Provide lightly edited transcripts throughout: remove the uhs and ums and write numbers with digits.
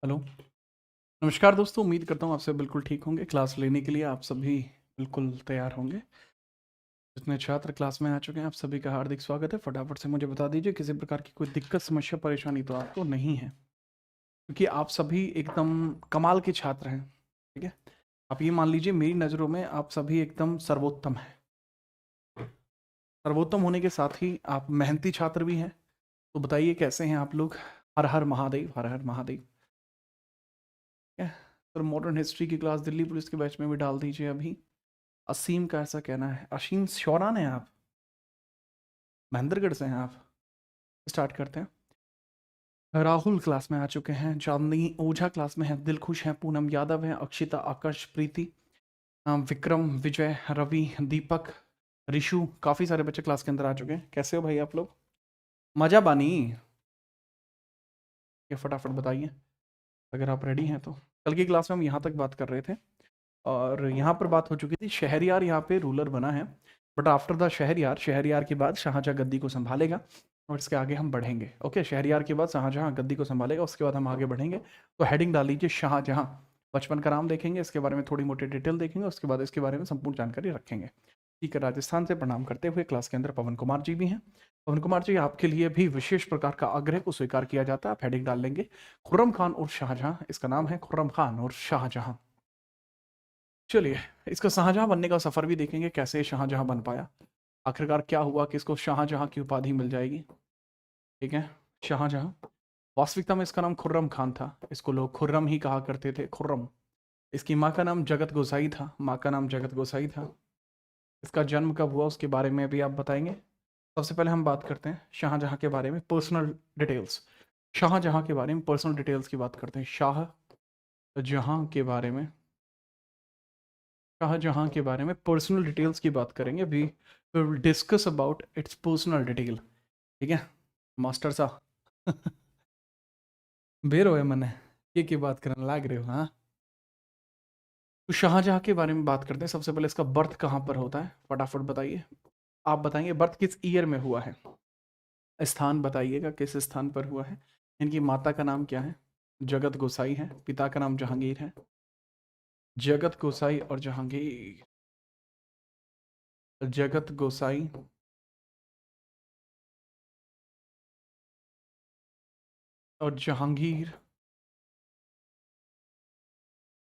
Hello. नमस्कार दोस्तों, उम्मीद करता हूँ आप सब बिल्कुल ठीक होंगे। क्लास लेने के लिए आप सभी बिल्कुल तैयार होंगे। जितने छात्र क्लास में आ चुके हैं आप सभी का हार्दिक स्वागत है। फटाफट से मुझे बता दीजिए किसी प्रकार की कोई दिक्कत, समस्या, परेशानी तो आपको नहीं है, क्योंकि आप सभी एकदम कमाल के छात्र हैं। ठीक है, आप ये मान लीजिए मेरी नज़रों में आप सभी एकदम सर्वोत्तम हैं। सर्वोत्तम होने के साथ ही आप मेहनती छात्र भी हैं। तो बताइए कैसे हैं आप लोग। हर हर महादेव, हर हर महादेव। ठीक है सर, मॉडर्न हिस्ट्री की क्लास दिल्ली पुलिस के बैच में भी डाल दीजिए अभी। असीम का ऐसा कहना है। असीम शौरान है आप, महेंद्रगढ़ से हैं आप। स्टार्ट करते हैं। राहुल क्लास में आ चुके हैं। चांदनी ओझा क्लास में है। दिलखुश हैं। पूनम यादव है। अक्षिता, आकर्ष, प्रीति, विक्रम, विजय, रवि, दीपक, ऋषु, काफ़ी सारे बच्चे क्लास के अंदर आ चुके हैं। कैसे हो भाई आप लोग? मजा बानी? ये फटाफट बताइए अगर आप रेडी हैं तो। कल की क्लास में हम यहाँ तक बात कर रहे थे और यहाँ पर बात हो चुकी थी शहरयार यहाँ पे रूलर बना है, but after the Shahryar, Shahryar के बाद शाहजहाँ गद्दी को संभालेगा और इसके आगे हम बढ़ेंगे। ओके, शहरयार के बाद शाहजहाँ गद्दी को संभालेगा, उसके बाद हम आगे बढ़ेंगे। तो हेडिंग डाल लीजिए शाहजहाँ। बचपन का नाम देखेंगे, इसके बारे में थोड़ी मोटी डिटेल देखेंगे, उसके बाद इसके बारे में संपूर्ण जानकारी रखेंगे। ठीक है, राजस्थान से प्रणाम करते हुए क्लास के अंदर पवन कुमार जी भी हैं। पवन कुमार जी, आपके लिए भी विशेष प्रकार का आग्रह को स्वीकार किया जाता है। आप हेडिंग डाल लेंगे खुर्रम खान और शाहजहाँ। इसका नाम है खुर्रम खान और शाहजहाँ। चलिए, इसका शाहजहाँ बनने का सफर भी देखेंगे, कैसे शाहजहाँ बन पाया, आखिरकार क्या हुआ कि इसको शाहजहाँ की उपाधि मिल जाएगी। ठीक है, शाहजहाँ वास्तविकता में इसका नाम खुर्रम खान था। इसको लोग खुर्रम ही कहा करते थे, खुर्रम। इसकी माँ का नाम जगत गोसाई था, माँ का नाम जगत गोसाई था। इसका जन्म कब हुआ उसके बारे में भी आप बताएंगे। सबसे पहले हम बात करते हैं शाहजहाँ के बारे में, पर्सनल डिटेल्स। शाहजहाँ के बारे में पर्सनल डिटेल्स की बात करते हैं। शाहजहाँ के बारे में, शाहजहाँ के बारे में पर्सनल डिटेल्स की बात करेंगे। We will discuss about its personal detail. ठीक है मास्टर साहब। बेर हो मैंने ये बात करने लाग रहे हो। हाँ, तो शाहजहाँ के बारे में बात करते हैं। सबसे पहले इसका बर्थ कहाँ पर होता है, फटाफट बताइए। आप बताएंगे बर्थ किस ईयर में हुआ है, स्थान बताइएगा किस स्थान पर हुआ है। इनकी माता का नाम क्या है? जगत गोसाई है। पिता का नाम जहांगीर है। जगत गोसाई और जहांगीर, जगत गोसाई और जहांगीर,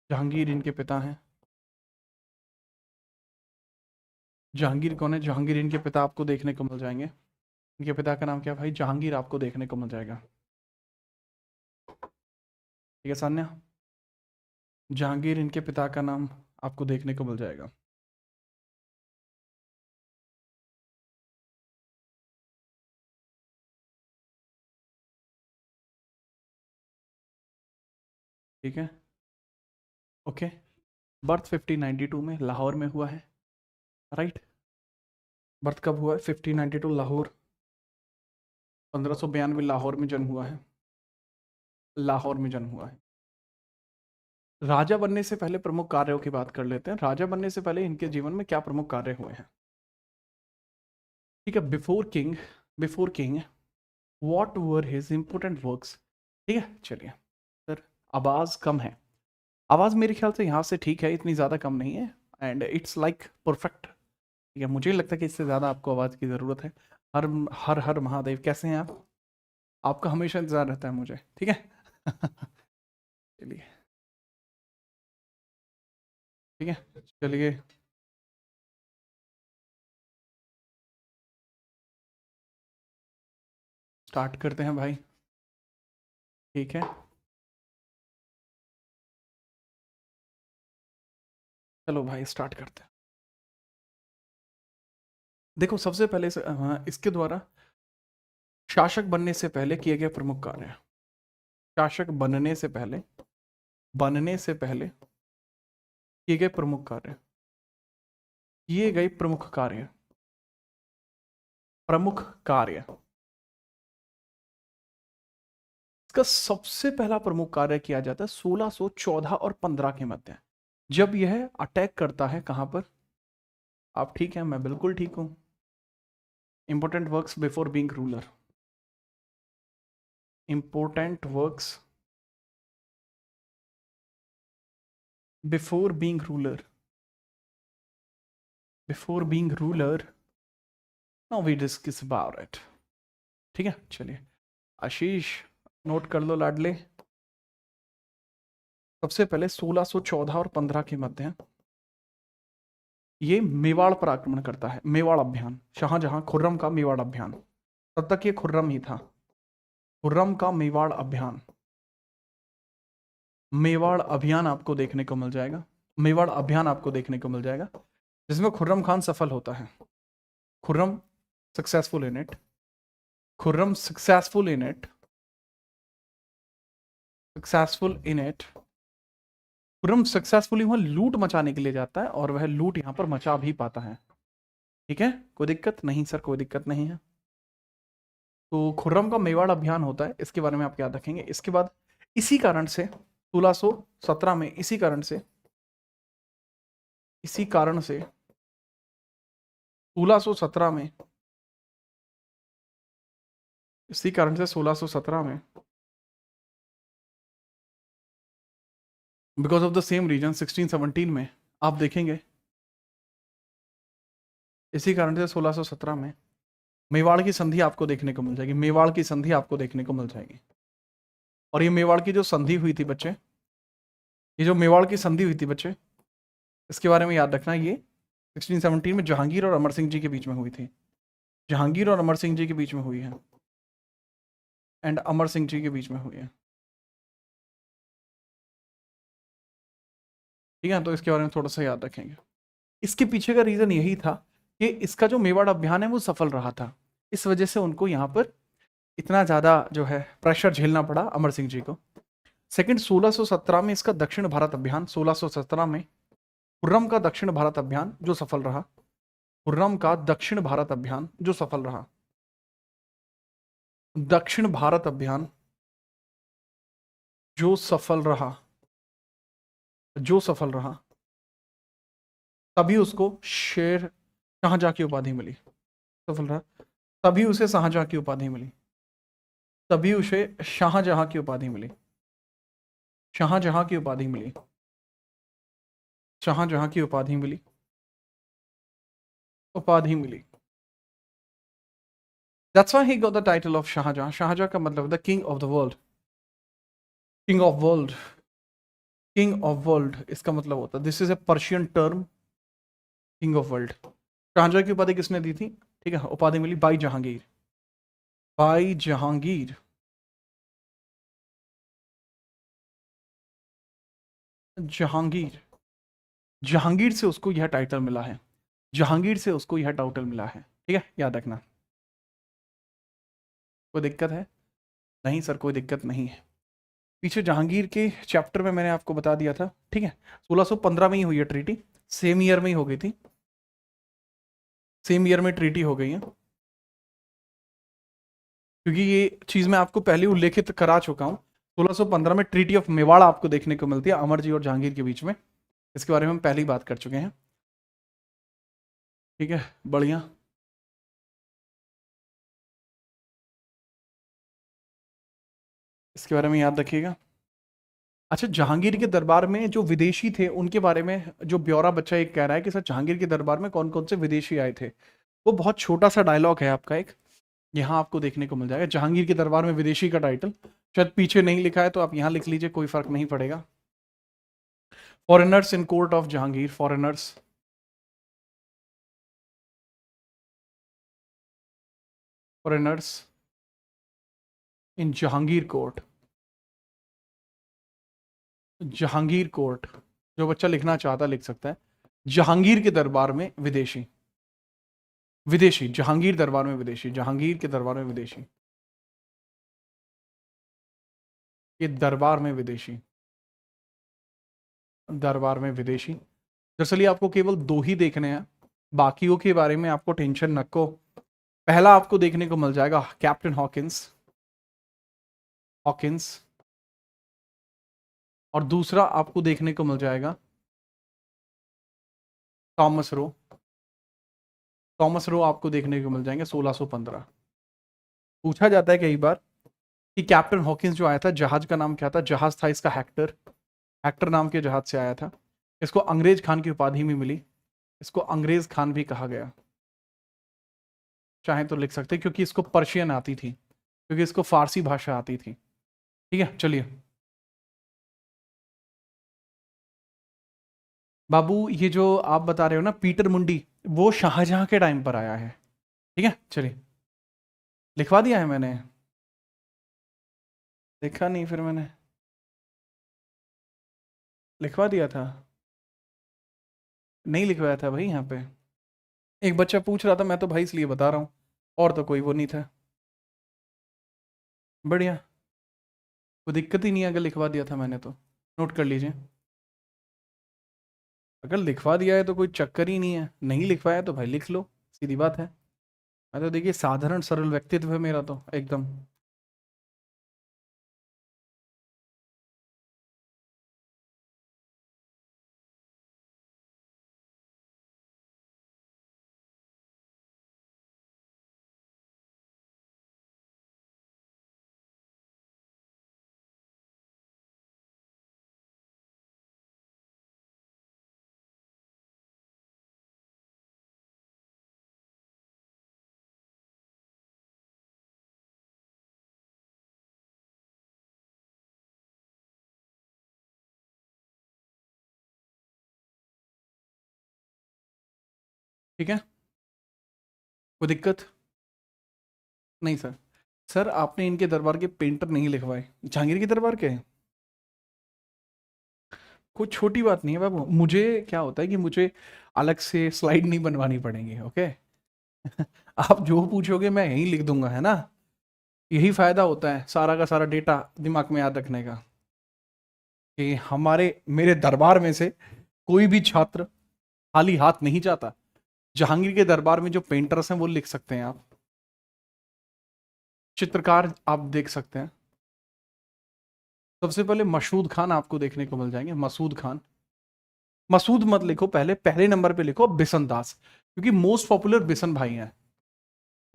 जहांगीर इनके पिता हैं। जहांगीर कौन है? जहांगीर इनके पिता आपको देखने को मिल जाएंगे। इनके पिता का नाम क्या है भाई? जहांगीर आपको देखने को मिल जाएगा। ठीक है सान्या, जहांगीर इनके पिता का नाम आपको देखने को मिल जाएगा। ठीक है, ओके। बर्थ 1592 में लाहौर में हुआ है, राइट। बर्थ कब हुआ है? 1592 लाहौर। 1592 लाहौर में जन्म हुआ है। लाहौर में जन्म हुआ है। राजा बनने से पहले प्रमुख कार्यों की बात कर लेते हैं। राजा बनने से पहले इनके जीवन में क्या प्रमुख कार्य हुए हैं? ठीक है, before king what were his important works. ठीक है, चलिए सर। आवाज़ कम है। आवाज़ मेरे ख्याल से यहाँ से ठीक है, इतनी ज़्यादा कम नहीं है। And it's like perfect. ठीक है, मुझे नहीं लगता कि इससे ज़्यादा आपको आवाज़ की ज़रूरत है। हर हर हर महादेव, कैसे हैं आप? आपका हमेशा इंतज़ार रहता है मुझे। ठीक है। चलिए, ठीक है, चलिए स्टार्ट करते हैं भाई। ठीक है, चलो भाई स्टार्ट करते हैं। देखो सबसे पहले से, हाँ, इसके द्वारा शासक बनने से पहले किए गए प्रमुख कार्य। शासक बनने से पहले किए गए प्रमुख कार्य, किए गए प्रमुख कार्य। इसका सबसे पहला प्रमुख कार्य किया जाता है 1614 और 15 के मध्य, जब यह अटैक करता है कहां पर। आप ठीक है, मैं बिल्कुल ठीक हूं। Important works before being ruler, important works before being ruler, before being ruler, now we discuss about it. ठीक है, चलिए आशीष नोट कर लो लाडले। सबसे पहले 1614 और 15 के मध्य ये मेवाड़ पर आक्रमण करता है, मेवाड़ अभियान, शाहजहां खुर्रम का मेवाड़ अभियान। तब तक ये खुर्रम ही था, खुर्रम का मेवाड़ अभियान। मेवाड़ अभियान आपको देखने को मिल जाएगा, मेवाड़ अभियान आपको देखने को मिल जाएगा, जिसमें खुर्रम खान सफल होता है। Khurram successful in it, Khurram successful in it, successful in it. Khurram successfully वहां लूट मचाने के लिए जाता है और वह लूट यहां पर मचा भी पाता है। ठीक है, कोई दिक्कत नहीं सर, कोई दिक्कत नहीं है। तो खुर्रम का मेवाड़ अभियान होता है, इसके बारे में आप याद रखेंगे। इसके बाद इसी कारण से 1617 में, इसी कारण से 1617 में, इसी कारण से 1617 में, because of the same reason 1617 में आप देखेंगे, इसी कारण से 1617 में मेवाड़ की संधि आपको देखने को मिल जाएगी, मेवाड़ की संधि आपको देखने को मिल जाएगी। और ये मेवाड़ की जो संधि हुई थी बच्चे, ये जो मेवाड़ की संधि हुई थी बच्चे, इसके बारे में याद रखना, ये 1617 में जहांगीर और अमर सिंह जी के बीच में हुई थी, जहांगीर और अमर सिंह जी के बीच में हुई है, एंड अमर सिंह जी के बीच में हुई है। ठीक है, तो इसके बारे में थोड़ा सा याद रखेंगे। इसके पीछे का रीजन यही था कि इसका जो मेवाड़ अभियान है वो सफल रहा था, इस वजह से उनको यहाँ पर इतना ज़्यादा जो है प्रेशर झेलना पड़ा अमर सिंह जी को। सेकंड 1617 में इसका दक्षिण भारत अभियान, 1617 में खुर्रम का दक्षिण भारत अभियान जो सफल रहा, खुर्रम का दक्षिण भारत अभियान जो सफल रहा, दक्षिण भारत अभियान जो सफल रहा, जो सफल रहा, तभी उसको शेर शाहजहां की उपाधि मिली, सफल रहा तभी उसे शाहजहां की उपाधि मिली, तभी उसे शाहजहां की उपाधि मिली, शाहजहां की उपाधि मिली, शाहजहां की उपाधि मिली, उपाधि मिली। That's why he got the title of Shahjahan. Shahjahan का मतलब the king of the world, king of world, king of world इसका मतलब होता है, this is a Persian term, king of world. Shahjahan की उपाधि किसने दी थी? ठीक है, उपाधि मिली बाई जहांगीर, बाई जहांगीर, जहांगीर, जहांगीर से उसको यह टाइटल मिला है, जहांगीर से उसको यह टाइटल मिला है। ठीक है, याद रखना। कोई दिक्कत है? नहीं सर, कोई दिक्कत नहीं है। पीछे जहांगीर के चैप्टर में मैंने आपको बता दिया था। ठीक है, 1615 में ही हुई है ट्रीटी, सेम ईयर में ही हो गई थी, सेम ईयर में ट्रीटी हो गई है, क्योंकि ये चीज मैं आपको पहले उल्लेखित करा चुका हूँ। 1615 में ट्रीटी ऑफ मेवाड़ आपको देखने को मिलती है अमर जी और जहांगीर के बीच में, इसके बारे में हम पहले ही बात कर चुके हैं। ठीक है, बढ़िया। इसके बारे में याद रखिएगा। अच्छा, जहांगीर के दरबार में जो विदेशी थे उनके बारे में जो ब्यौरा बच्चा एक कह रहा है कि सर जहांगीर के दरबार में कौन कौन से विदेशी आए थे, वो बहुत छोटा सा डायलॉग है आपका एक, यहाँ आपको देखने को मिल जाएगा। जहांगीर के दरबार में विदेशी का टाइटल शायद पीछे नहीं लिखा है, तो आप यहाँ लिख लीजिए, कोई फर्क नहीं पड़ेगा। Foreigners in court of Jahangir, foreigners, foreigners in Jahangir court, Jahangir court. जो बच्चा लिखना चाहता लिख सकता है। जहांगीर के दरबार में विदेशी, विदेशी, जहांगीर दरबार में विदेशी, जहांगीर के दरबार में विदेशी, ये दरबार में विदेशी, दरबार में विदेशी। दरअसल आपको केवल दो ही देखने हैं, बाकियों के बारे में आपको टेंशन नको। पहला आपको देखने को मिल जाएगा कैप्टन हॉकिंस, हॉकिंस, और दूसरा आपको देखने को मिल जाएगा थॉमस रो, थॉमस रो आपको देखने को मिल जाएंगे 1615। पूछा जाता है कई बार कि कैप्टन हॉकिंस जो आया था, जहाज का नाम क्या था? जहाज था इसका हेक्टर, हेक्टर नाम के जहाज से आया था। इसको अंग्रेज खान की उपाधि भी मिली, इसको अंग्रेज खान भी कहा गया, चाहे तो लिख सकते क्योंकि इसको पर्शियन आती थी, क्योंकि इसको फारसी भाषा आती थी। ठीक है, चलिए बाबू, ये जो आप बता रहे हो ना पीटर मुंडी, वो शाहजहां के टाइम पर आया है। ठीक है, चलिए लिखवा दिया है मैंने, देखा नहीं फिर मैंने, लिखवा दिया था, नहीं लिखवाया था भाई यहाँ पे। एक बच्चा पूछ रहा था, मैं तो भाई इसलिए बता रहा हूँ, और तो कोई वो नहीं था। बढ़िया, कोई दिक्कत ही नहीं है अगर लिखवा दिया था मैंने तो, नोट कर लीजिए। अगर लिखवा दिया है तो कोई चक्कर ही नहीं है, नहीं लिखवाया तो भाई लिख लो, सीधी बात है। मैं तो देखिए साधारण सरल व्यक्तित्व है मेरा तो एकदम। ठीक है, कोई दिक्कत नहीं सर। सर आपने इनके दरबार के पेंटर नहीं लिखवाए, जहांगीर के दरबार के हैं। कोई छोटी बात नहीं है बाबू, मुझे क्या होता है कि मुझे अलग से स्लाइड नहीं बनवानी पड़ेंगी, ओके। आप जो पूछोगे मैं यहीं लिख दूंगा, है ना। यही फायदा होता है सारा का सारा डेटा दिमाग में याद रखने का, कि हमारे मेरे दरबार में से कोई भी छात्र खाली हाथ नहीं जाता। जहांगीर के दरबार में जो पेंटर्स हैं वो लिख सकते हैं आप, चित्रकार आप देख सकते हैं। सबसे पहले मसूद खान आपको देखने को मिल जाएंगे, मसूद खान। मसूद मत लिखो, पहले पहले नंबर पे लिखो बिशन दास, क्योंकि मोस्ट पॉपुलर बिशन भाई हैं।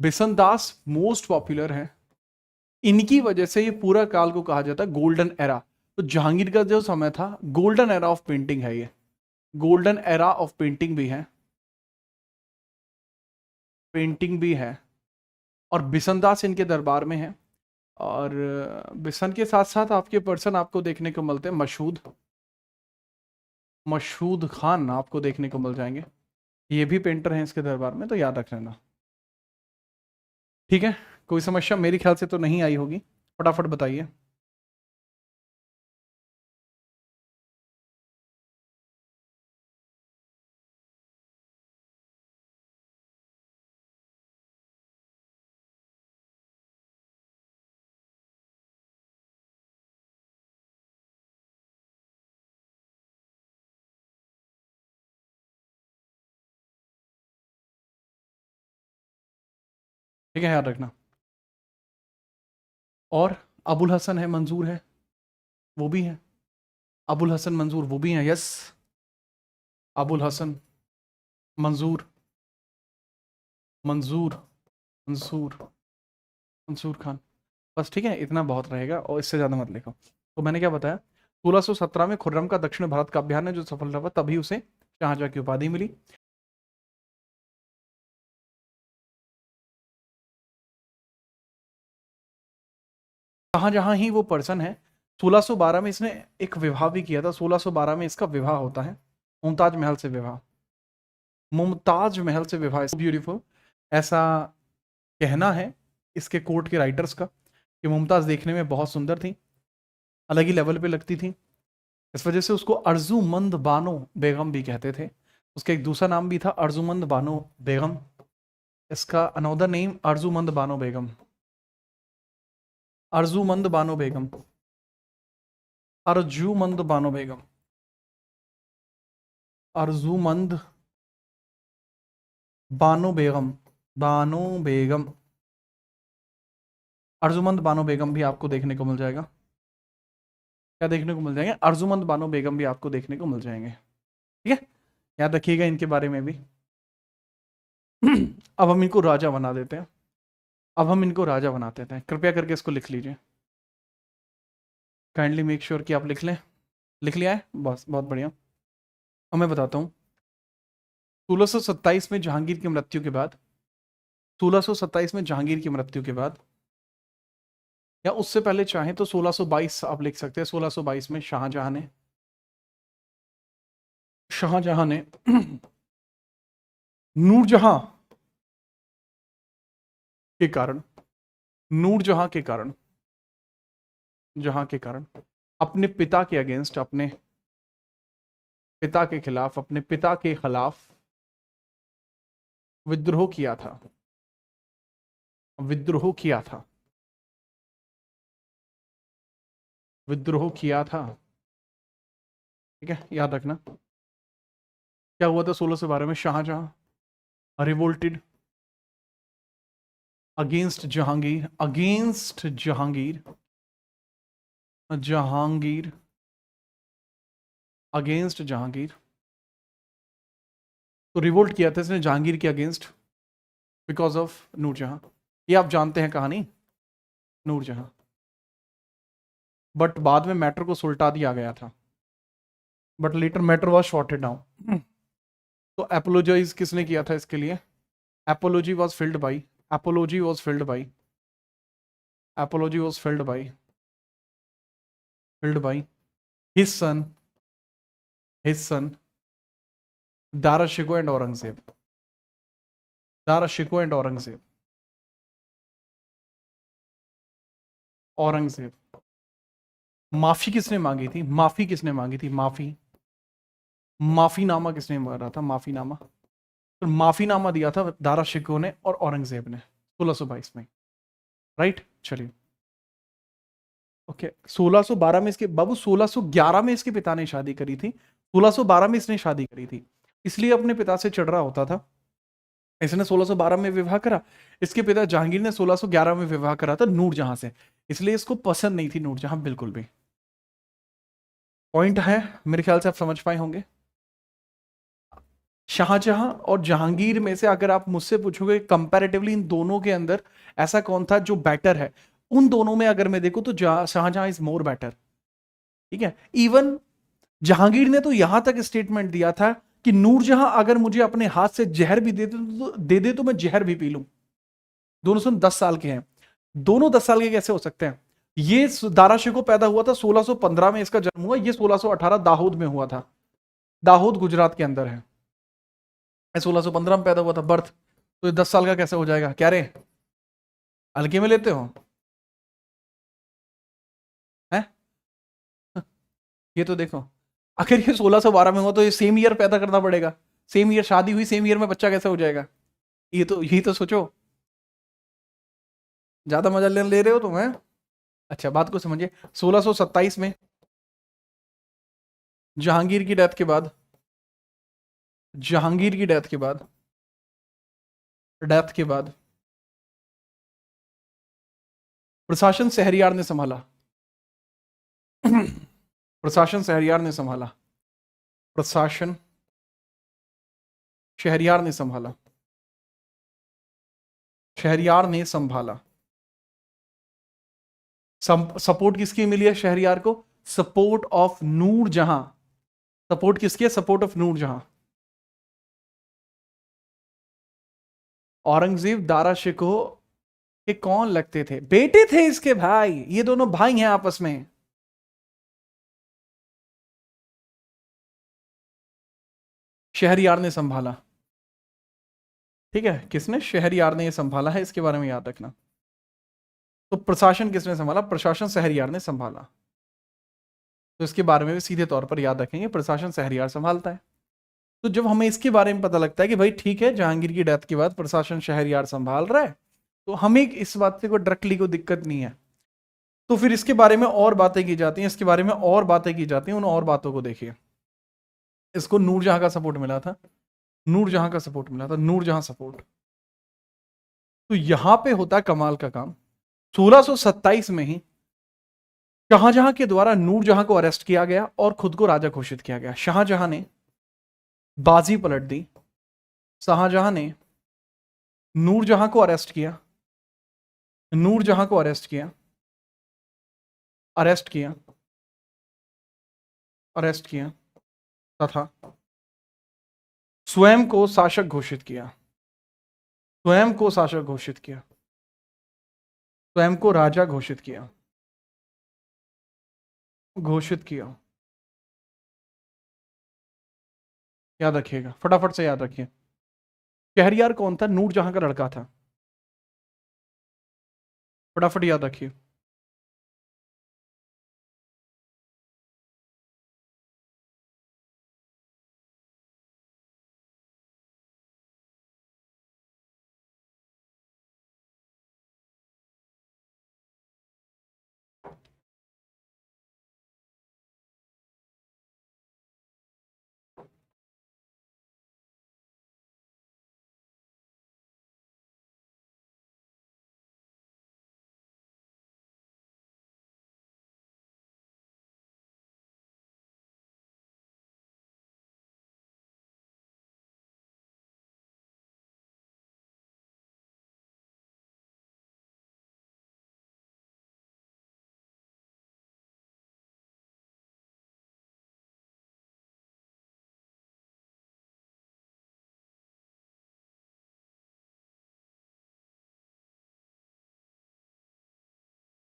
बिशन दास मोस्ट पॉपुलर है, इनकी वजह से ये पूरा काल को कहा जाता है गोल्डन एरा। तो जहांगीर का जो समय था गोल्डन एरा ऑफ पेंटिंग है ये, गोल्डन एरा ऑफ पेंटिंग भी है, पेंटिंग भी है। और बिशन दास इनके दरबार में है। और बिशन के साथ साथ आपके पर्सन आपको देखने को मिलते हैं मशहूद, मशहूद खान आपको देखने को मिल जाएंगे, ये भी पेंटर हैं इसके दरबार में, तो याद रख लेना। ठीक है, कोई समस्या मेरे ख्याल से तो नहीं आई होगी, फटाफट बताइए। ठीक है, याद रखना। और अबुल हसन है, मंजूर है, वो भी है। अबुल हसन मंजूर वो भी हैं, यस। अबुल हसन मंजूर, मंजूर, मंसूर, मंसूर खान। बस ठीक है, इतना बहुत रहेगा और इससे ज़्यादा मत लिखो। तो मैंने क्या बताया, 1617 में खुर्रम का दक्षिण भारत का अभियान है जो सफल रहा, तभी उसे शाहजहां की उपाधि मिली। शाहजहां ही वो पर्सन है। 1612 में इसने एक विवाह भी किया था, 1612 में इसका विवाह होता है मुमताज महल से विवाह, मुमताज महल से विवाह, ब्यूटीफुल। ऐसा कहना है इसके कोर्ट के राइटर्स का कि मुमताज देखने में बहुत सुंदर थी, अलग ही लेवल पे लगती थी, इस वजह से उसको अर्जुमंद बानो बेगम भी कहते थे। उसका एक दूसरा नाम भी था अर्जुमंद बानो बेगम, इसका अनोदर नेम अर्जुमंद बानो बेगम, अर्जुमंद बानो बेगम, अर्जुमंद बानो बेगम, अर्जुमंद बानो बेगम, बानो बेगम, अर्जुमंद बानो बेगम भी आपको देखने को मिल जाएगा। क्या देखने को मिल जाएंगे, अर्जुमंद बानो बेगम भी आपको देखने को मिल जाएंगे। ठीक है, याद रखिएगा इनके बारे में भी। अब हम इनको राजा बना देते हैं, अब हम इनको राजा बना देते हैं, कृपया करके इसको लिख लीजिए। काइंडली मेक श्योर कि आप लिख लें, लिख लिया है, बस बहुत बढ़िया। अब मैं बताता हूँ। 1627 में जहांगीर की मृत्यु के बाद, 1627 में जहांगीर की मृत्यु के बाद, या उससे पहले चाहें तो 1622 आप लिख सकते हैं। 1622 में शाहजहां ने नूरजहां के कारण, नूरजहां के कारण, जहां के कारण अपने पिता के अगेंस्ट, अपने पिता के खिलाफ, अपने पिता के खिलाफ विद्रोह किया था, विद्रोह किया था, विद्रोह किया था। ठीक है, याद रखना। क्या हुआ था 1612 में? Shahjahan revolted against Jahangir, against Jahangir, Jahangir, against Jahangir. तो रिवोल्ट किया था इसने जहांगीर के अगेंस्ट बिकॉज ऑफ नूरजहां। ये आप जानते हैं कहानी, नूरजहां। बट बाद में मैटर को सुलटा दिया गया था, but later matter was shorted down. तो एपोलोजाइज किसने किया था इसके लिए? Apiology was filled by, apiology was filled by, apiology was filled by his son, his son Dara Shikoh and Aurangzeb, Dara Shikoh and Aurangzeb, Aurangzeb. माफी किसने मांगी थी? माफी किसने मांगी थी? माफी, माफीनामा किसने मारा था? माफीनामा, तो माफीनामा दिया था दारा शिको ने और औरंगजेब ने 1622 में। राइट, चलिए। ओके, 1612 में इसके बाबू, 1611 में इसके पिता ने शादी करी थी, 1612 में इसने शादी करी थी, इसलिए अपने पिता से चिढ़ रहा होता था। इसने 1612 में विवाह करा, इसके पिता जहांगीर ने 1611 में विवाह करा था नूरजहां से, इसलिए इसको पसंद नहीं थी नूरजहां बिल्कुल भी। पॉइंट है, मेरे ख्याल से आप समझ पाए होंगे। शाहजहां और जहांगीर में से अगर आप मुझसे पूछोगे कंपैरेटिवली इन दोनों के अंदर ऐसा कौन था जो बेटर है, उन दोनों में अगर मैं देखूं तो शाहजहां इज मोर बेटर। ठीक है, इवन जहांगीर ने तो यहां तक स्टेटमेंट दिया था कि नूरजहां अगर मुझे अपने हाथ से जहर भी दे दे तो मैं जहर भी पी लूं। दोनों सुन 10 साल के हैं, दोनों 10 साल के कैसे हो सकते हैं? ये दारा शिकोह पैदा हुआ था 1615 में, इसका जन्म हुआ, ये 1618 दाहोद में हुआ था, दाहोद गुजरात के अंदर है। 1615 में पैदा हुआ था, बर्थ। तो ये 10 साल का कैसे हो जाएगा? क्या रे, हल्के में लेते हो? हैं? ये तो देखो, आखिर ये 1612 में हुआ तो ये सेम ईयर पैदा करना पड़ेगा, सेम ईयर शादी हुई, सेम ईयर में बच्चा कैसे हो जाएगा? ये तो, यही तो सोचो। ज्यादा मजा ले रहे हो तुम, हैं? अच्छा, बात को समझिए। 1627 में जहांगीर की डेथ के बाद, जहांगीर की डेथ के बाद, डेथ के बाद प्रशासन शहरयार ने संभाला। प्रशासन शहरयार ने संभाला, प्रशासन शहरयार ने संभाला, शहरयार ने संभाला। सपोर्ट किसकी मिली है शहरयार को? Support of Noor Jahan. सपोर्ट किसकी है? Support of Nurjahan. औरंगजेब दारा शिकोह के कौन लगते थे? बेटे थे इसके भाई, ये दोनों भाई हैं आपस में। शहरयार ने संभाला। ठीक है, किसने? शहरयार ने ये संभाला है, इसके बारे में याद रखना। तो प्रशासन किसने संभाला? प्रशासन शहरयार ने संभाला। तो इसके बारे में भी सीधे तौर पर याद रखेंगे, प्रशासन शहरयार संभालता है। तो जब हमें इसके बारे में पता लगता है कि भाई ठीक है, जहांगीर की डेथ के बाद प्रशासन शहरयार संभाल रहा है, तो हमें इस बात से कोई डायरेक्टली कोई दिक्कत नहीं है। तो फिर इसके बारे में और बातें की जाती हैं, इसके बारे में और बातें की जाती हैं, उन और बातों को देखिए। इसको नूरजहां का सपोर्ट मिला था, नूरजहां का सपोर्ट मिला था, नूरजहां सपोर्ट। तो यहां पे होता है कमाल का काम। 1627 में ही शाहजहां के द्वारा नूरजहां को अरेस्ट किया गया और खुद को राजा घोषित किया गया। शाहजहां ने बाजी पलट दी, शाहजहां ने नूरजहां को अरेस्ट किया, नूरजहां को अरेस्ट किया, अरेस्ट किया, अरेस्ट किया तथा स्वयं को शासक घोषित किया, स्वयं को शासक घोषित किया, स्वयं को राजा घोषित किया, घोषित किया। याद रखिएगा, फटाफट से याद रखिए। शहरयार कौन था? नूरजहां का लड़का था। फटाफट याद रखिए।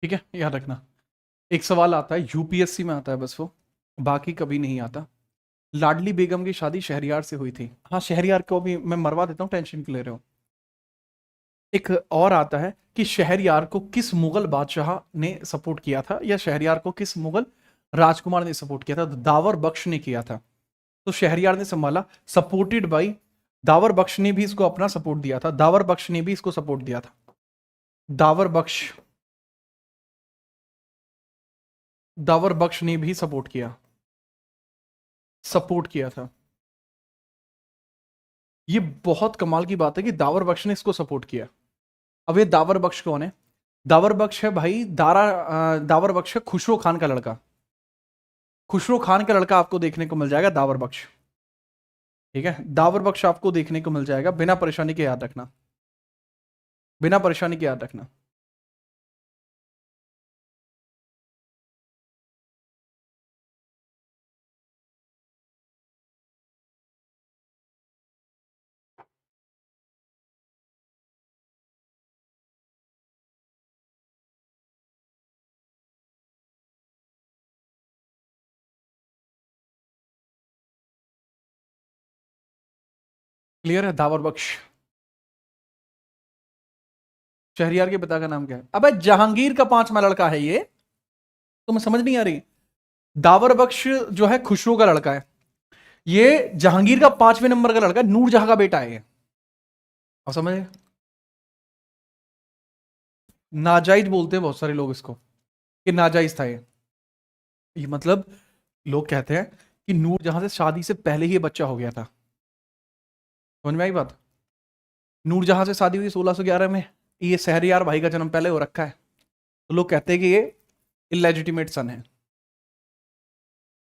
ठीक है, याद रखना। एक सवाल आता है, यूपीएससी में आता है बस वो, बाकी कभी नहीं आता। लाडली बेगम की शादी शहरयार से हुई थी। हाँ, शहरयार को भी मैं मरवा देता हूँ, टेंशन क्यों ले रहे हो। एक और आता है कि शहरयार को किस मुगल बादशाह ने सपोर्ट किया था, या शहरयार को किस मुगल राजकुमार ने सपोर्ट किया था? तो दावर बख्श ने किया था। तो शहरयार ने संभाला, सपोर्टेड बाई दावर बख्श ने भी इसको अपना सपोर्ट दिया था, दावर बख्श ने भी इसको सपोर्ट दिया था। दावर बख्श, दावर बख्श ने भी सपोर्ट किया, सपोर्ट किया था। ये बहुत कमाल की बात है कि दावर बख्श ने इसको सपोर्ट किया। अब ये दावर बख्श कौन है? दावर बख्श है भाई दावर बख्श है खुसरो खान का लड़का। खुसरो खान का लड़का आपको देखने को मिल जाएगा, दावर बख्श। ठीक है, दावर बख्श आपको देखने को मिल जाएगा, बिना परेशानी के याद रखना, बिना परेशानी के याद रखना। क्लियर है? दावर बख्श। शहरयार के पिता का नाम क्या है? अबे जहांगीर का पांचवा लड़का है ये, तुम्हें समझ नहीं आ रही? दावर बख्श जो है खुसरो का लड़का है, ये जहांगीर का पांचवें नंबर का लड़का, नूरजहां का बेटा है ये। आप समझ? नाजायज बोलते हैं बहुत सारे लोग इसको, कि नाजायज था ये मतलब लोग कहते हैं कि नूरजहां से शादी से पहले ही ये बच्चा हो गया था। समझ में आई बात? नूरजहां से शादी हुई 1611 में, ये शहरयार भाई का जन्म पहले हो रखा है, तो लोग कहते हैं कि ये इलेजिटिमेट सन है।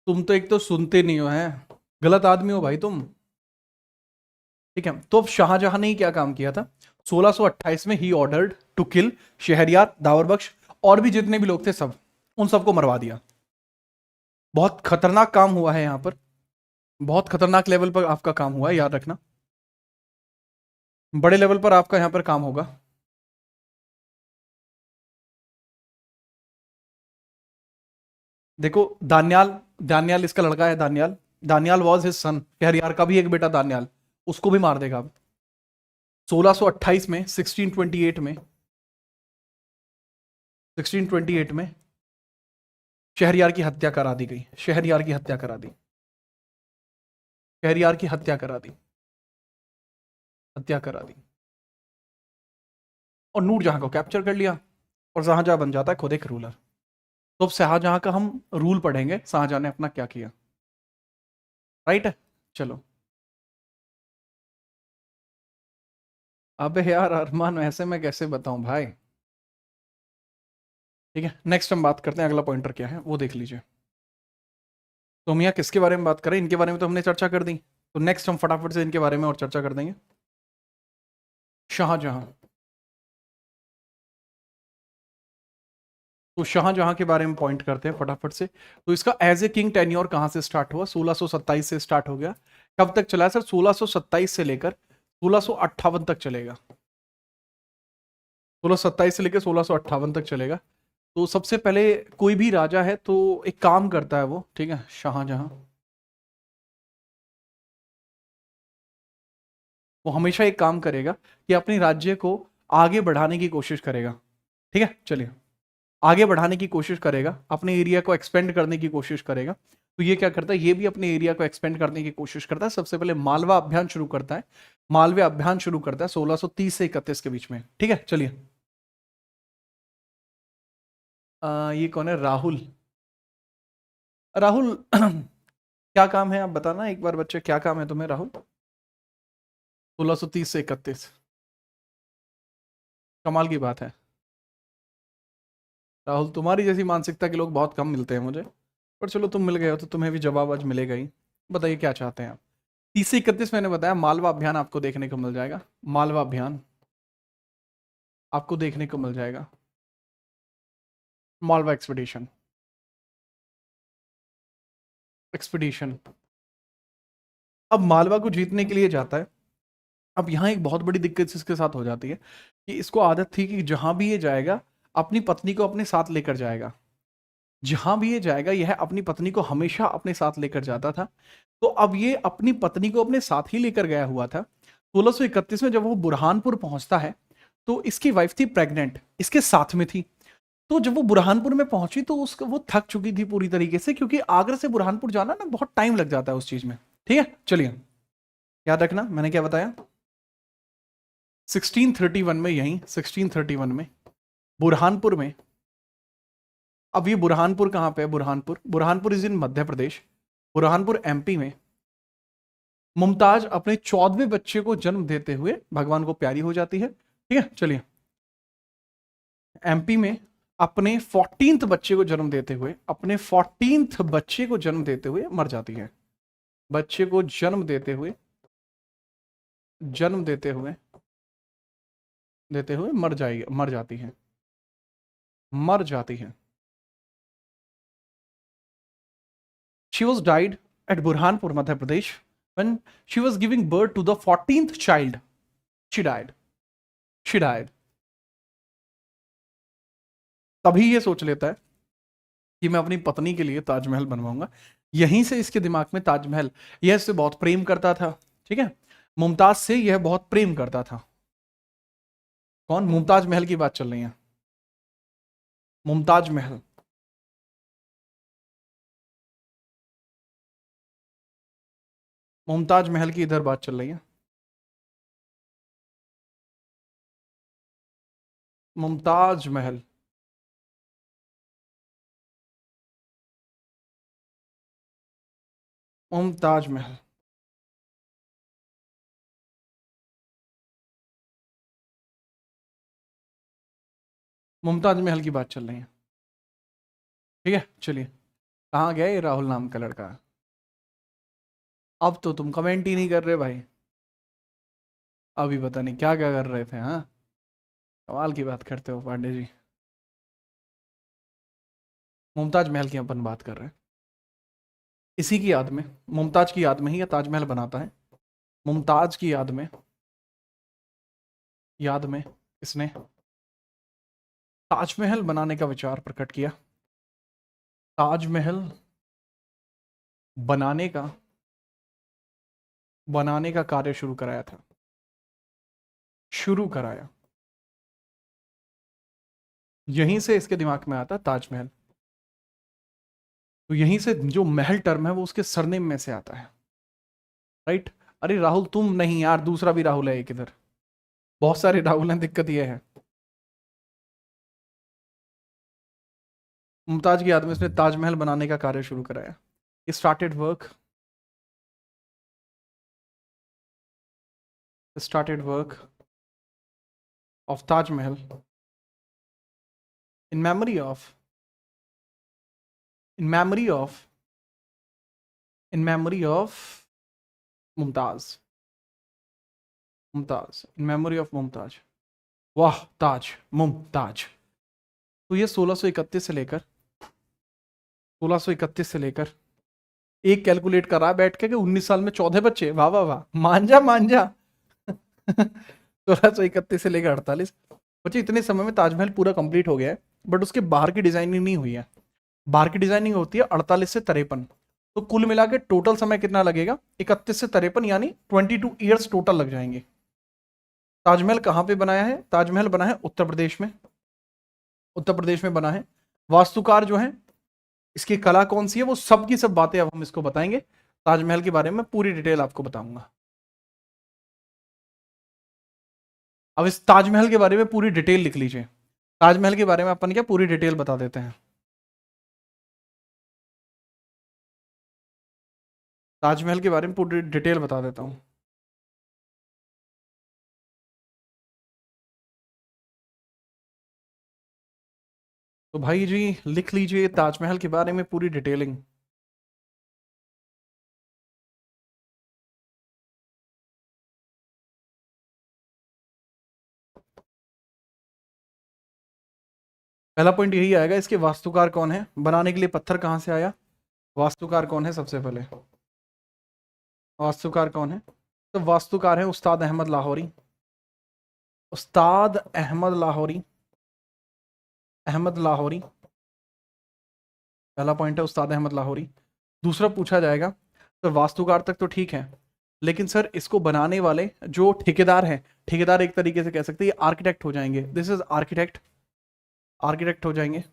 तुम तो एक तो सुनते नहीं हो, हैं गलत आदमी हो भाई तुम। ठीक है, तो अब शाहजहां ने क्या काम किया था? 1628 में ही ordered to kill Shahryar, Dawar Bakhsh और भी जितने भी लोग थे सब, उन सबको मरवा दिया। बहुत खतरनाक काम हुआ है यहां पर, बहुत खतरनाक लेवल पर आपका काम हुआ है, याद रखना। बड़े लेवल पर आपका यहां पर काम होगा। देखो, दान्याल, दान्याल इसका लड़का है, Danyal, Danyal was his son, Shahryar का भी एक बेटा दान्याल, उसको भी मार देगा अब। 1628 में, 1628 में, 1628 में शहरयार की हत्या करा दी गई, शहरयार की हत्या करा दी, शहरयार की हत्या करा दी, हत्या करा दी। और नूरजहां को कैप्चर कर लिया, और शाहजहां बन जाता है खुद एक रूलर। तो अब शाहजहां का हम रूल पढ़ेंगे, शाहजहां ने अपना क्या किया। राइट है, चलो। अबे यार अरमान, ऐसे मैं कैसे बताऊं भाई। ठीक है, नेक्स्ट हम बात करते हैं, अगला पॉइंटर क्या है वो देख लीजिए। तो हम यहाँ किसके बारे में बात करें? इनके बारे में तो हमने चर्चा कर दी, तो नेक्स्ट हम फटाफट से इनके बारे में और चर्चा कर देंगे। शाहजहां, तो शाहजहां के बारे में पॉइंट करते हैं फटाफट से। तो इसका एज ए किंग टेन्योर कहां से स्टार्ट हुआ? 1627 से स्टार्ट हो गया। कब तक चला सर? 1627 से लेकर 1658 तक चलेगा। 1627 से लेकर 1658 तक चलेगा। तो सबसे पहले कोई भी राजा है तो एक काम करता है वो, ठीक है, शाहजहां, वो हमेशा एक काम करेगा कि अपने राज्य को आगे बढ़ाने की कोशिश करेगा। ठीक है, चलिए, आगे बढ़ाने की कोशिश करेगा, अपने एरिया को एक्सपेंड करने की कोशिश करेगा। तो ये क्या करता है? ये भी अपने एरिया को एक्सपेंड करने की कोशिश करता है। सबसे पहले मालवा अभियान शुरू करता है। मालवा अभियान शुरू करता है 1630 से 31 के बीच में। ठीक है, चलिए। ये कौन है? राहुल। राहुल क्या काम है आप बताना एक बार बच्चे, क्या काम है तुम्हें राहुल? 1630 से 31। कमाल की बात है राहुल, तुम्हारी जैसी मानसिकता के लोग बहुत कम मिलते हैं मुझे, पर चलो तुम मिल गए हो तो तुम्हें भी जवाब आज मिलेगा ही। बताइए क्या चाहते हैं आप? 30 से 31 मैंने बताया, मालवा अभियान आपको देखने को मिल जाएगा। मालवा अभियान आपको देखने को मिल जाएगा। Malwa expedition, expedition. अब मालवा को जीतने के लिए जाता है। अब यहाँ एक बहुत बड़ी दिक्कत इसके साथ हो जाती है कि इसको आदत थी कि जहां भी ये जाएगा अपनी पत्नी को अपने साथ लेकर जाएगा। जहां भी ये जाएगा यह अपनी पत्नी को हमेशा अपने साथ लेकर जाता था। तो अब ये अपनी पत्नी को अपने साथ ही लेकर गया हुआ था। 1631 में जब वो बुरहानपुर पहुंचता है तो इसकी वाइफ थी प्रेग्नेंट, इसके साथ में थी। तो जब वो बुरहानपुर में पहुंची तो उसका वो थक चुकी थी पूरी तरीके से, क्योंकि आगरा से बुरहानपुर जाना ना बहुत टाइम लग जाता है उस चीज में। ठीक है, चलिए, याद रखना मैंने क्या बताया। 1631 में, यही 1631 में बुरहानपुर में। अब ये बुरहानपुर कहां पे है? Burhanpur, Burhanpur is in Madhya Pradesh. Burhanpur MP में मुमताज अपने 14वें बच्चे को जन्म देते हुए भगवान को प्यारी हो जाती है। ठीक है, चलिए। एमपी में अपने 14th बच्चे को जन्म देते हुए, अपने 14th बच्चे को जन्म देते हुए मर जाती है। बच्चे को जन्म देते हुए, जन्म देते हुए मर जाएगी, मर जाती है, मर जाती है। She was died at Burhanpur, Madhya Pradesh, when she was giving birth to the 14th child. She died. She died. तभी ये सोच लेता है कि मैं अपनी पत्नी के लिए ताजमहल बनवाऊंगा। यहीं से इसके दिमाग में ताजमहल, यह इससे बहुत प्रेम करता था। ठीक है, मुमताज से यह बहुत प्रेम करता था। कौन? मुमताज महल की बात चल रही है। मुमताज महल, मुमताज महल की इधर बात चल रही है। मुमताज महल, मुमताज महल, मुमताज महल की बात चल रही है। ठीक है, चलिए। कहाँ गया ये राहुल नाम का लड़का? अब तो तुम कमेंट ही नहीं कर रहे भाई। अभी पता नहीं क्या क्या कर रहे थे। हाँ, कमाल की बात करते हो पांडे जी। मुमताज महल की अपन बात कर रहे हैं। इसी की याद में, मुमताज की याद में ही ये ताजमहल बनाता है। मुमताज की याद में, याद में इसने ताजमहल बनाने का विचार प्रकट किया। ताजमहल बनाने का, बनाने का कार्य शुरू कराया था, शुरू कराया। यहीं से इसके दिमाग में आता ताजमहल। तो यहीं से जो महल टर्म है वो उसके सरनेम में से आता है। राइट? अरे राहुल तुम नहीं यार, दूसरा भी राहुल है एक इधर, बहुत सारे राहुल हैं, दिक्कत यह है। मुमताज की याद में इसने ताजमहल बनाने का कार्य शुरू कराया। Started work, started work of Taj Mahal in memory of, in memory of, in memory of Mumtaz, Mumtaz, in memory of Mumtaz. वाह ताज, मुमताज। तो ये 1631 से लेकर 1631 से लेकर एक कैलकुलेट कर रहा है बैठ के कि 19 साल में 14 बच्चे, वाह वाह वाह, मान जा 1631 से लेकर 48 बच्चे। इतने समय में ताजमहल पूरा कंप्लीट हो गया है, बट उसके बाहर की डिजाइनिंग नहीं हुई है। बाहर की डिजाइनिंग होती है 48 से 53। तो कुल मिला के टोटल समय कितना लगेगा? 31 से 53 यानी 22 ईयर्स टोटल लग जाएंगे। ताजमहल कहाँ पे बनाया है? ताजमहल बना है उत्तर प्रदेश में, उत्तर प्रदेश में बना है। वास्तुकार जो है, इसकी कला कौन सी है, वो सब की सब बातें अब हम इसको बताएंगे। ताजमहल के बारे में पूरी डिटेल आपको बताऊंगा। अब इस ताजमहल के बारे में पूरी डिटेल लिख लीजिए। ताजमहल के बारे में अपन क्या पूरी डिटेल बता देते हैं। ताजमहल के बारे में पूरी डिटेल बता देता हूं। तो भाई जी लिख लीजिए ताजमहल के बारे में पूरी डिटेलिंग। पहला पॉइंट यही आएगा, इसके वास्तुकार कौन है, बनाने के लिए पत्थर कहां से आया, वास्तुकार कौन है सबसे पहले, वास्तुकार कौन है? तो वास्तुकार है उस्ताद अहमद लाहौरी, उस्ताद अहमद लाहौरी, अहमद लाहौरी। पहला पॉइंट है उस्ताद अहमद लाहौरी। दूसरा पूछा जाएगा तो वास्तुकार तक तो ठीक है, लेकिन सर इसको बनाने वाले जो ठेकेदार हैं, ठेकेदार एक तरीके से कह सकते हैं आर्किटेक्ट हो जाएंगे। दिस इज आर्किटेक्ट, आर्किटेक्ट हो जाएंगे,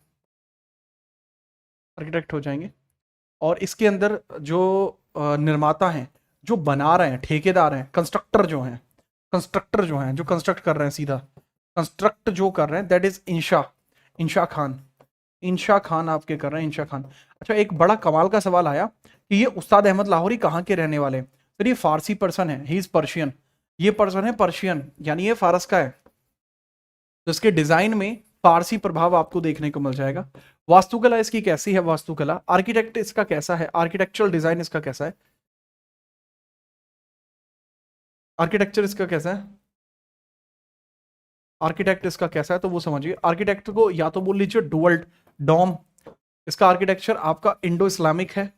आर्किटेक्ट हो जाएंगे। और इसके अंदर जो निर्माता हैं, जो बना रहे हैं, ठेकेदार हैं, कंस्ट्रक्टर जो हैं, कंस्ट्रक्टर जो हैं, जो कंस्ट्रक्ट कर रहे हैं, सीधा कंस्ट्रक्ट जो कर रहे हैं, दैट इज इंशा, इंशा खान, इंशा खान आपके कर रहे हैं, इंशा खान। अच्छा, एक बड़ा कमाल का सवाल आया कि ये उस्ताद अहमद लाहौरी कहाँ के रहने वाले? सर ये फारसी पर्सन है, ही इज पर्शियन, ये पर्सन है पर्शियन, यानी ये फारस का है। तो इसके डिजाइन में फारसी प्रभाव आपको देखने को मिल जाएगा। वास्तुकला इसकी कैसी है, वास्तुकला आर्किटेक्ट इसका कैसा है, आर्किटेक्चरल डिजाइन इसका कैसा है, आर्किटेक्चर इसका कैसा है, आर्किटेक्ट इसका कैसा है, तो वो समझिए। आर्किटेक्ट को या तो बोल लीजिए डुअल डॉम, इसका आर्किटेक्चर आपका इंडो इस्लामिक है,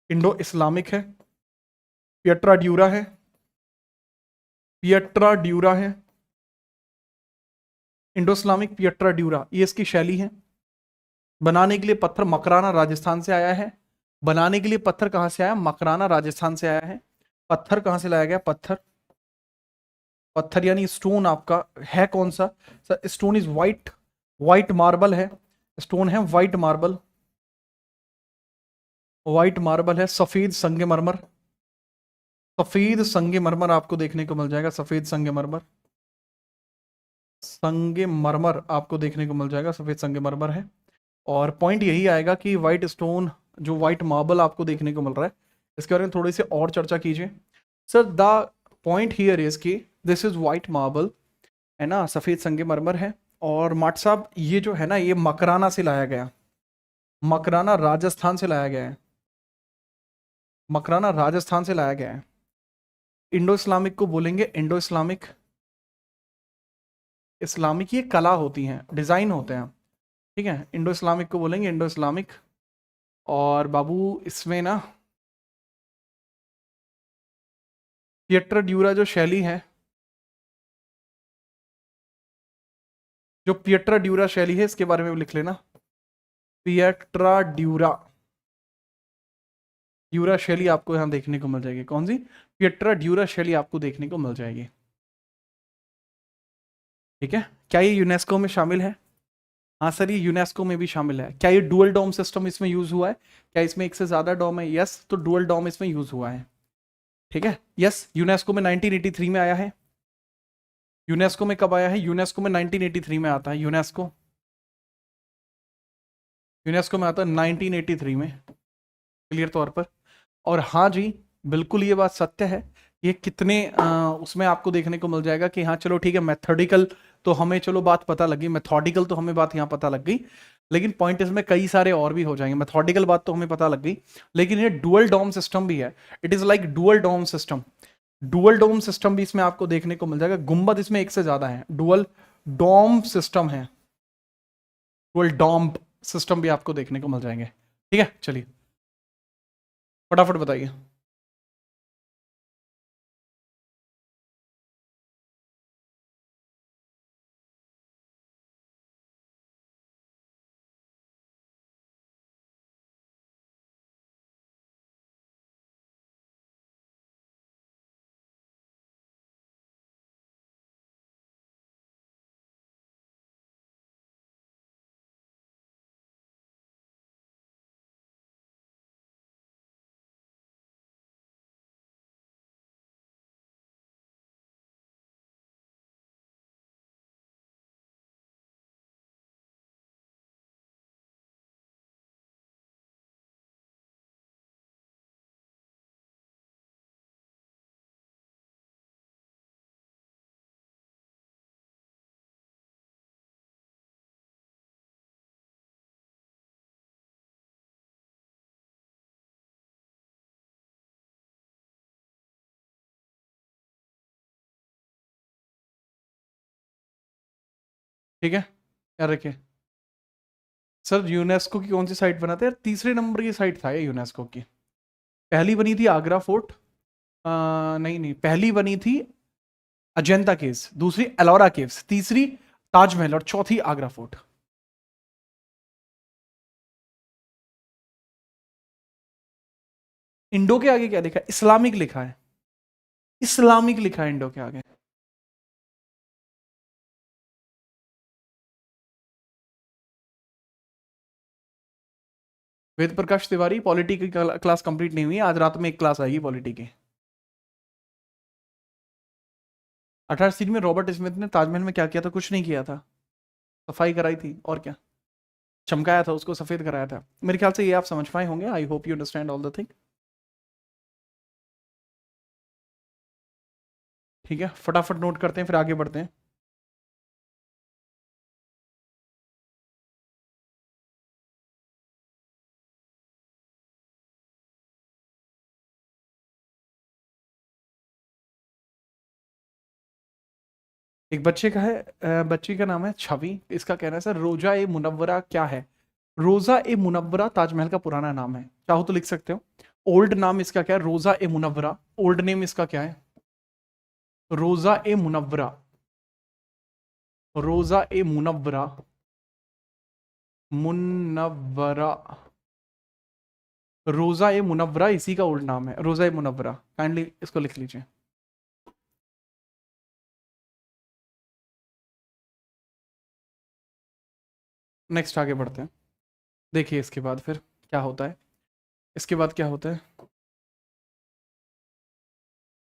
इंडो इस्लामिक है, पियट्रा ड्यूरा है, पियट्रा ड्यूरा है, इंडो इस्लामिक पियट्रा ड्यूरा, ये इसकी शैली है। बनाने के लिए पत्थर मकराना राजस्थान से आया है, बनाने के लिए पत्थर कहां से आया, मकराना राजस्थान से आया है। पत्थर कहां से लाया गया, पत्थर, पत्थर यानी स्टोन आपका है कौन सा, sir stone is white, white marble है, स्टोन है वाइट मार्बल, वाइट मार्बल है, सफेद संगमरमर, सफेद संगमरमर आपको देखने को मिल जाएगा, सफेद संगमरमर, संगमरमर आपको देखने को मिल जाएगा, सफेद संगमरमर है। और पॉइंट यही आएगा कि वाइट स्टोन, जो वाइट मार्बल आपको देखने को मिल रहा है, इसके बारे में थोड़ी सी और चर्चा कीजिए। Sir the point here is कि दिस इज वाइट मार्बल है ना, सफेद संगमरमर है। और माट साहब ये जो है ना, ये मकराना से लाया गया, मकराना राजस्थान से लाया गया है, मकराना राजस्थान से लाया गया है। इंडो इस्लामिक को बोलेंगे इंडो इस्लामिक, इस्लामिक ये कला होती हैं, डिजाइन होते हैं, ठीक है। इंडो इस्लामिक को बोलेंगे इंडो इस्लामिक। और बाबू इसमें ना पियट्रा ड्यूरा जो शैली है, जो पियट्रा ड्यूरा शैली है, इसके बारे में भी लिख लेना, पियट्रा ड्यूरा, ड्यूरा शैली आपको यहां देखने को मिल जाएगी। कौन सी? पियट्रा ड्यूरा शैली आपको देखने को मिल जाएगी, ठीक है। क्या ये यूनेस्को में शामिल है? हाँ सर ये यूनेस्को में भी शामिल है। क्या ये डुअल डोम सिस्टम इसमें यूज हुआ है? क्या इसमें एक से ज्यादा डोम है? यस, तो डुअल डोम इसमें यूज हुआ है, ठीक है। यस, यूनेस्को में 1983 में आया है। यूनेस्को में कब आया है? यूनेस्को में 1983 में आता है, यूनेस्को, यूनेस्को में आता है 1983 में, क्लियर तौर पर। और हाँ जी बिल्कुल ये बात सत्य है, ये कितने उसमें आपको देखने को मिल जाएगा कि हाँ चलो ठीक है, मैथोडिकल तो हमें चलो बात पता लगी, मेथोडिकल तो हमें बात यहाँ पता लग गई, लेकिन पॉइंट इसमें कई सारे और भी हो जाएंगे। मेथोडिकल बात तो हमें पता लग गई, लेकिन ये डुअल डोम सिस्टम भी है, it is like dual dome system, dual dome system भी इसमें आपको देखने को मिल जाएगा। गुंबद इसमें एक से ज्यादा है, डुअल डोम सिस्टम है, ट्वेल्व डॉम्ब सिस्टम भी आपको देखने को मिल जाएंगे। ठीक है, चलिए फटाफट बताइए। ठीक है, याद रखिए। सर यूनेस्को की कौन सी साइट बनाते हैं? तीसरे नंबर की साइट था ये यूनेस्को की। पहली बनी थी आगरा फोर्ट, नहीं नहीं, पहली बनी थी अजंता केव्स, दूसरी एलोरा केव्स, तीसरी ताजमहल और चौथी आगरा फोर्ट। इंडो के आगे क्या लिखा है? इस्लामिक लिखा है, इस्लामिक लिखा है इंडो के आगे। वेद प्रकाश तिवारी, पॉलिटी की क्लास कंप्लीट नहीं हुई, आज रात में एक क्लास आएगी पॉलिटी की। 18 में रॉबर्ट स्मिथ ने ताजमहल में क्या किया था? कुछ नहीं किया था, सफाई कराई थी और क्या, चमकाया था उसको, सफेद कराया था। मेरे ख्याल से ये आप समझ पाए होंगे। I hope you understand all the thing. ठीक है, फटाफट नोट करते हैं फिर आगे बढ़ते हैं। एक बच्चे का है, बच्ची का नाम है छवि। इसका कहना है सर रोजा ए मुनव्वरा क्या है? रोजा ए मुनव्वरा ताजमहल का पुराना नाम है, चाहो तो लिख सकते हो। ओल्ड नाम इसका क्या है? रोजा ए मुनव्वरा। ओल्ड नेम इसका क्या है? रोजा ए मुनव्वरा, रोजा ए मुनव्वरा, मुनव्वरा, रोजा ए मुनव्वरा इसी का ओल्ड नाम है, रोजा ए मुनव्वरा। काइंडली इसको लिख लीजिए। नेक्स्ट आगे बढ़ते हैं। देखिए इसके बाद फिर क्या होता है, इसके बाद क्या होता है,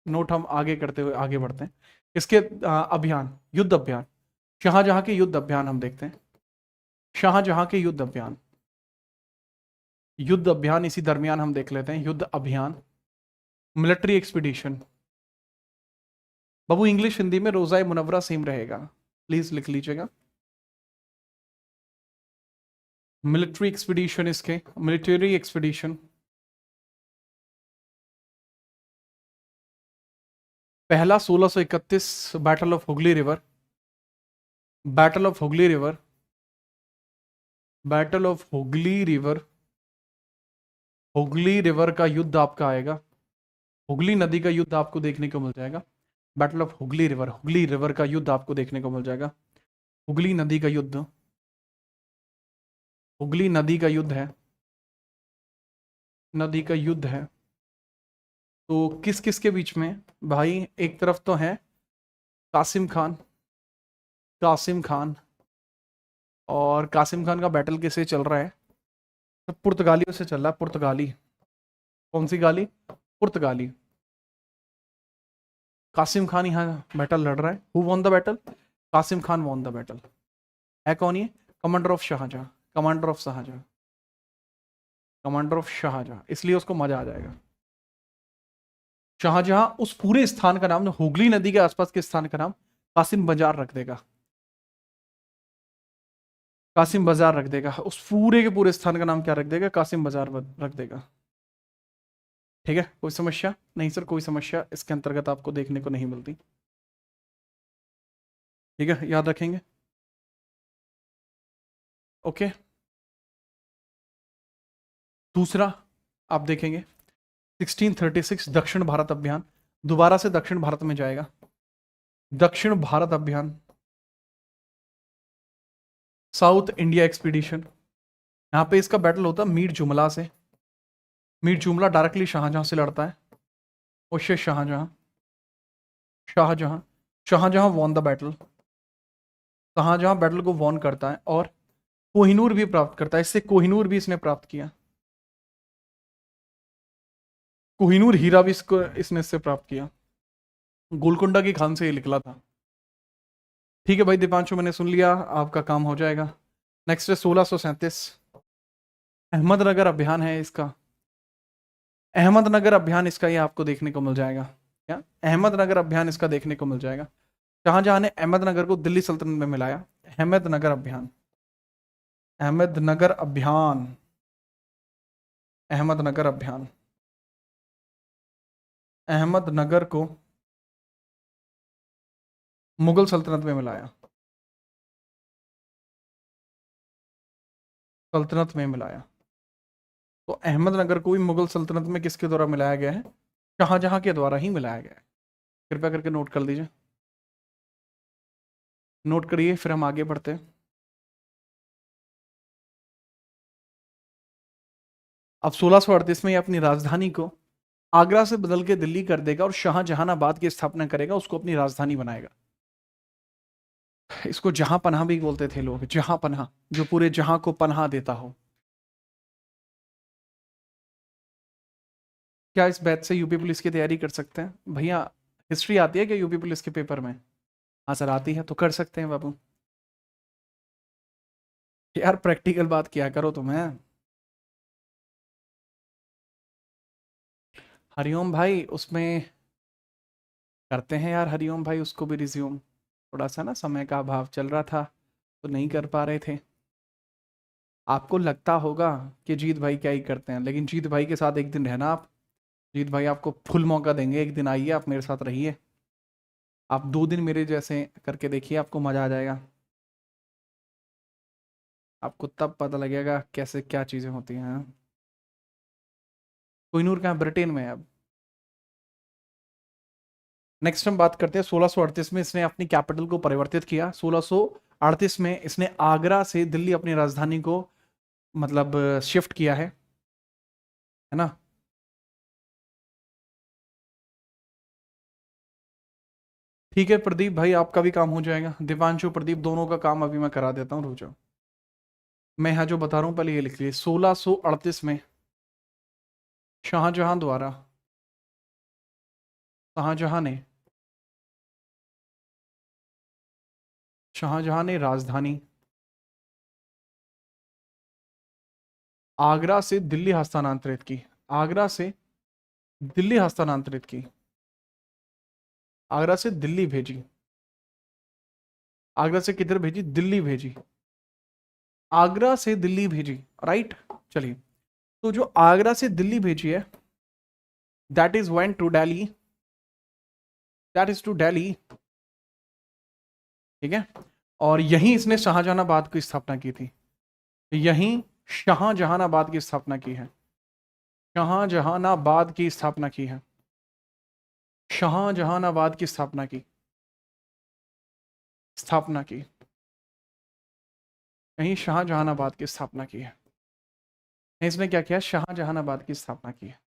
नोट हम आगे करते हुए आगे बढ़ते हैं। इसके अभियान, युद्ध अभियान, शाहजहां के युद्ध अभियान हम देखते हैं। शाहजहां के युद्ध अभियान, युद्ध अभियान इसी दरमियान हम देख लेते हैं। युद्ध अभियान, मिलिट्री एक्सपीडिशन। बाबू इंग्लिश हिंदी में रोज़ा मुनव्वरा सेम रहेगा, प्लीज लिख लीजिएगा। मिलिट्री एक्सपीडिशन, इसके मिलिट्री एक्सपीडिशन। पहला 1631, battle of Hooghly river, battle of Hooghly river, battle of Hooghly river, Hooghly river का युद्ध आपका आएगा। हुगली नदी का युद्ध आपको देखने को मिल जाएगा। Battle of Hooghly river, Hooghly river का युद्ध आपको देखने को मिल जाएगा। हुगली नदी का युद्ध, हुगली नदी का युद्ध है, नदी का युद्ध है। तो किस किस के बीच में भाई? एक तरफ तो है कासिम खान, कासिम खान, और कासिम खान का बैटल किससे चल रहा है? तो पुर्तगालियों से चल रहा है, पुर्तगाली। कौन सी गाली? पुर्तगाली। कासिम खान यहाँ बैटल लड़ रहा है। Who won the battle? Kasim Khan won the battle. है कौन ये? Commander of Shahjahan, commander of Shahjahan, commander of Shahjahan, इसलिए उसको मजा आ जाएगा। शाहजहां उस पूरे स्थान का नाम, हुगली नदी के आसपास के स्थान का नाम कासिम बाजार रख देगा, कासिम बाजार रख देगा। उस पूरे के पूरे स्थान का नाम क्या रख देगा? कासिम बाजार रख देगा। ठीक है, कोई समस्या नहीं सर? कोई समस्या इसके अंतर्गत आपको देखने को नहीं मिलती। ठीक है, याद रखेंगे। ओके, दूसरा आप देखेंगे 1636 दक्षिण भारत अभियान, दोबारा से दक्षिण भारत में जाएगा, दक्षिण भारत अभियान, साउथ इंडिया एक्सपीडिशन। यहां पे इसका बैटल होता है मीर जुमला से। मीर जुमला डायरेक्टली शाहजहां से लड़ता है, उससे Shahjahan Shahjahan Shahjahan won the battle, Shahjahan battle को वॉन करता है और कोहिनूर भी प्राप्त करता है। इससे कोहिनूर भी इसने प्राप्त किया, कोहिनूर हीरा भी इसने इससे प्राप्त किया, गोलकुंडा की खान से ये निकला था। ठीक है भाई दीपांशु, मैंने सुन लिया, आपका काम हो जाएगा। नेक्स्ट है 1637 अहमदनगर अभियान है इसका। अहमदनगर अभियान इसका ये आपको देखने को मिल जाएगा। क्या अहमदनगर अभियान इसका देखने को मिल जाएगा। शाहजहां ने अहमदनगर को दिल्ली सल्तनत में मिलाया। अहमदनगर अभियान, अहमदनगर अभियान, अहमदनगर अभियान, अहमदनगर को मुगल सल्तनत में मिलाया, सल्तनत में मिलाया। तो अहमदनगर को भी मुगल सल्तनत में किसके द्वारा मिलाया गया है? शाहजहां के द्वारा ही मिलाया गया है। कृपया करके नोट कर लीजिए, नोट करिए, फिर हम आगे बढ़ते हैं। अब 1638 में ये अपनी राजधानी को आगरा से बदल के दिल्ली कर देगा और शाहजहानाबाद की स्थापना करेगा, उसको अपनी राजधानी बनाएगा। इसको जहां पनाह भी बोलते थे लोग, जहां पनाह, जो पूरे जहां को पनाह देता हो। क्या इस बैच से यूपी पुलिस की तैयारी कर सकते हैं? भैया हिस्ट्री आती है क्या यूपी पुलिस के पेपर में? हाँ सर आती है, तो कर सकते हैं बाबू। यार प्रैक्टिकल बात किया करो तुम्हें। हरिओम भाई उसमें करते हैं यार, हरिओम भाई उसको भी रिज्यूम, थोड़ा सा ना समय का अभाव चल रहा था तो नहीं कर पा रहे थे। आपको लगता होगा कि जीत भाई क्या ही करते हैं, लेकिन जीत भाई के साथ एक दिन रहना आप। जीत भाई आपको फुल मौका देंगे, एक दिन आइए आप मेरे साथ रहिए, आप 2 दिन मेरे जैसे करके देखिए, आपको मज़ा आ जाएगा। आपको तब पता लगेगा कैसे क्या चीज़ें होती हैं। कोहिनूर कहाँ? ब्रिटेन में है अब। नेक्स्ट हम बात करते हैं 1638 में इसने अपनी कैपिटल को परिवर्तित किया। 1638 में इसने आगरा से दिल्ली अपनी राजधानी को मतलब शिफ्ट किया है ना। ठीक है प्रदीप भाई, आपका भी काम हो जाएगा। दीपांशु प्रदीप दोनों का काम अभी मैं करा देता हूँ, रुक जाओ। मैं यहाँ जो बता रहा हूँ पहले ये लिख लीजिए। 1638 में शाहजहां द्वारा, शाहजहां ने शाहजहां ने राजधानी आगरा से दिल्ली हस्तांतरित की, आगरा से दिल्ली हस्तांतरित की, आगरा से दिल्ली भेजी, आगरा से किधर भेजी? दिल्ली भेजी, आगरा से दिल्ली भेजी, राइट। चलिए, तो जो आगरा से दिल्ली भेजी है that is went to Delhi, that is to Delhi, ठीक है। और यहीं इसने शाहजहानाबाद की स्थापना की थी, यहीं शाहजहानाबाद की स्थापना की है, शाहजहानाबाद की स्थापना की है, शाहजहानाबाद की स्थापना की, स्थापना की, यहीं शाहजहानाबाद की स्थापना की है। इसने क्या किया? शाहजहानाबाद की स्थापना की है।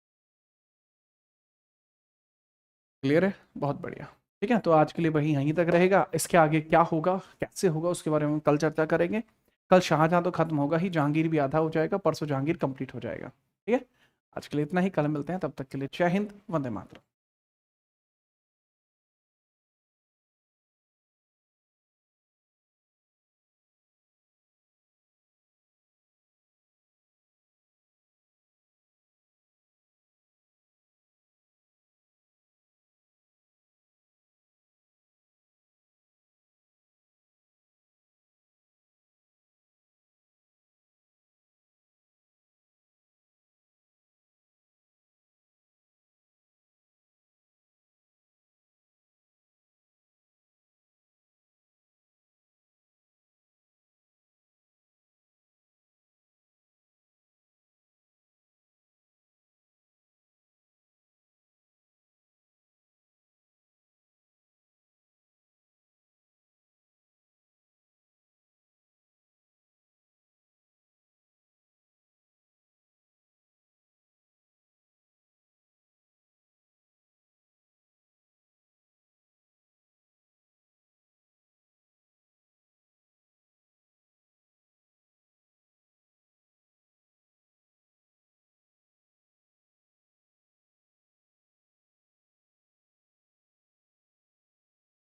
क्लियर है? बहुत बढ़िया। ठीक है, तो आज के लिए वही यहीं तक रहेगा। इसके आगे क्या होगा, कैसे होगा, उसके बारे में कल चर्चा करेंगे। कल शाहजहां तो खत्म होगा ही, जहांगीर भी आधा हो जाएगा, परसों जहांगीर कंप्लीट हो जाएगा। ठीक है, आज के लिए इतना ही, कल मिलते हैं, तब तक के लिए जय हिंद, वंदे मातरम।